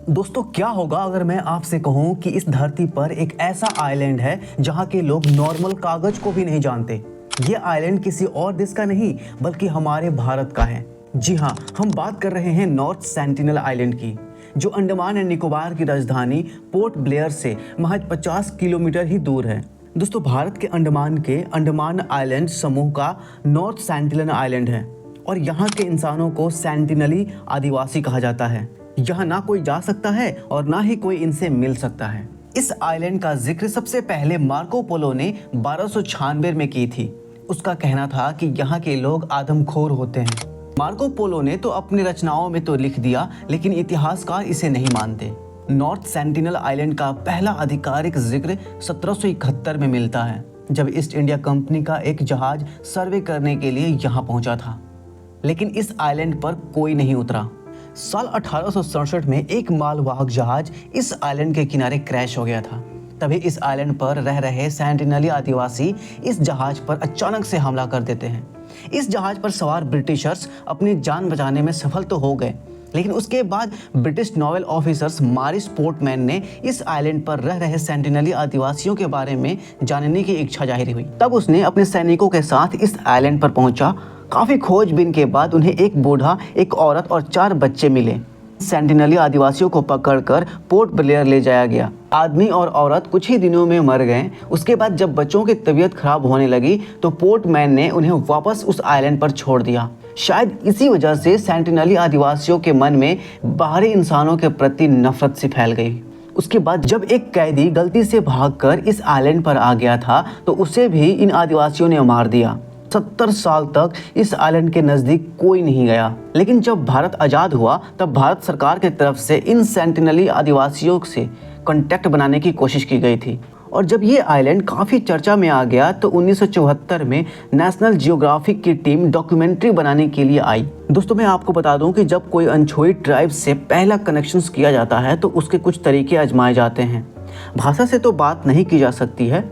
दोस्तों, क्या होगा अगर मैं आपसे कहूं कि इस धरती पर एक ऐसा आइलैंड है जहां के लोग नॉर्मल कागज को भी नहीं जानते। ये आइलैंड किसी और देश का नहीं बल्कि हमारे भारत का है। जी हाँ, हम बात कर रहे हैं नॉर्थ सेंटिनल आइलैंड की, जो अंडमान एंड निकोबार की राजधानी पोर्ट ब्लेयर से महज 50 किलोमीटर ही दूर है। दोस्तों, भारत के अंडमान आइलैंड समूह का नॉर्थ सेंटिनल आइलैंड है और यहाँ के इंसानों को सेंटिनली आदिवासी कहा जाता है। यहाँ ना कोई जा सकता है और ना ही कोई इनसे मिल सकता है। इस आइलैंड का जिक्र सबसे पहले मार्को पोलो ने 1296 में की थी। उसका कहना था कि यहाँ के लोग आदमखोर होते हैं। मार्को पोलो ने तो अपनी रचनाओं में तो लिख दिया, लेकिन इतिहासकार इसे नहीं मानते। नॉर्थ सेंटिनल आइलैंड का पहला आधिकारिक जिक्र 1771 में मिलता है, जब ईस्ट इंडिया कंपनी का एक जहाज सर्वे करने के लिए यहाँ पहुंचा था। लेकिन इस आइलैंड पर कोई नहीं उतरा। साल 1867 में एक मालवाहक जहाज इस आइलैंड के किनारे क्रैश हो गया था। तभी इस आइलैंड पर रह रहे सेंटिनली आदिवासी इस जहाज पर अचानक से हमला कर देते हैं। इस जहाज पर सवार ब्रिटिशर्स अपनी जान बचाने में सफल तो हो गए, लेकिन उसके बाद British novel officers Morris Portman ने इस आइलैंड पर रह रहे सेंटिनली आदिवासियों के बारे में जानने की इच्छा जाहिर हुई। तब उसने अपने सैनिकों के साथ इस आइलैंड पर पहुंचा। काफी खोजबीन के बाद उन्हें एक बूढ़ा, एक औरत और 4 बच्चे मिले। सेंटिनली आदिवासियों को पकड़कर पोर्ट ब्लेयर ले जाया गया। आदमी और औरत कुछ ही दिनों में मर गए। उसके बाद जब बच्चों की तबीयत खराब होने लगी तो पोर्टमैन ने उन्हें वापस उस आइलैंड पर छोड़ दिया। शायद इसी वजह से सेंटिनली आदिवासियों के मन में बाहरी इंसानों के प्रति नफरत सी फैल गई। उसके बाद जब एक कैदी गलती से भागकर इस आइलैंड पर आ गया था तो उसे भी इन आदिवासियों ने मार दिया। 70 साल तक इस आइलैंड के नज़दीक कोई नहीं गया। लेकिन जब भारत आज़ाद हुआ तब भारत सरकार की तरफ से इन सेंटिनली आदिवासियों से कांटेक्ट बनाने की कोशिश की गई थी। और जब ये आइलैंड काफ़ी चर्चा में आ गया तो 1974 में नेशनल जियोग्राफिक की टीम डॉक्यूमेंट्री बनाने के लिए आई। दोस्तों, मैं आपको बता दूं कि जब कोई अनछुई ट्राइब से पहला कनेक्शन किया जाता है तो उसके कुछ तरीके आजमाए जाते हैं। भाषा से तो बात नहीं की जा सकती है,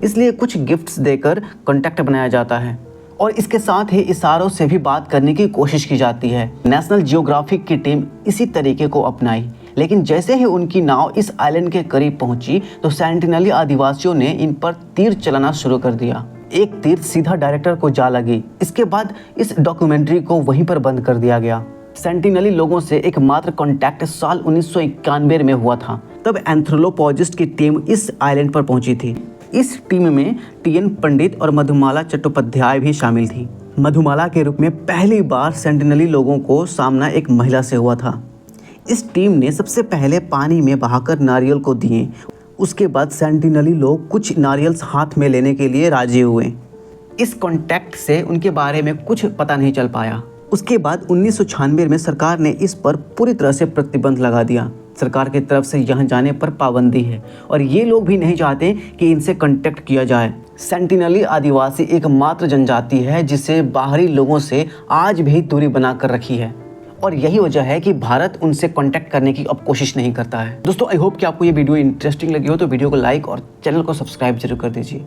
इसलिए कुछ गिफ्ट्स देकर कांटेक्ट बनाया जाता है और इसके साथ ही इशारों से भी बात करने की कोशिश की जाती है। नेशनल जियोग्राफिक की टीम इसी तरीके को अपनाई, लेकिन जैसे ही उनकी नाव इस आइलैंड के करीब पहुंची तो सेंटिनली आदिवासियों ने इन पर तीर चलाना शुरू कर दिया। एक तीर सीधा डायरेक्टर को जा लगी। इसके बाद इस डॉक्यूमेंट्री को वहीं पर बंद कर दिया गया। सेंटिनली लोगों से एकमात्र कांटेक्ट साल 1991 में हुआ था। तब एंथ्रोपोलॉजिस्ट की टीम इस आइलैंड पर पहुंची थी। इस टीम में टीएन पंडित और मधुमाला चट्टोपाध्याय भी शामिल थी। मधुमाला के रूप में पहली बार सेंटिनली लोगों को सामना एक महिला से हुआ था। इस टीम ने सबसे पहले पानी में बहाकर नारियल को दिए। उसके बाद सेंटिनली लोग कुछ नारियल्स हाथ में लेने के लिए राजी हुए। इस कॉन्टैक्ट से उनके बारे में कुछ पता नहीं चल पाया। उसके बाद 1996 में सरकार ने इस पर पूरी तरह से प्रतिबंध लगा दिया। सरकार की तरफ से यहाँ जाने पर पाबंदी है और ये लोग भी नहीं चाहते कि इनसे कांटेक्ट किया जाए। सेंटिनली आदिवासी एकमात्र जनजाति है जिसे बाहरी लोगों से आज भी दूरी बनाकर रखी है और यही वजह है कि भारत उनसे कांटेक्ट करने की अब कोशिश नहीं करता है। दोस्तों, आई होप कि आपको ये वीडियो इंटरेस्टिंग लगी हो तो वीडियो को लाइक और चैनल को सब्सक्राइब जरूर कर दीजिए।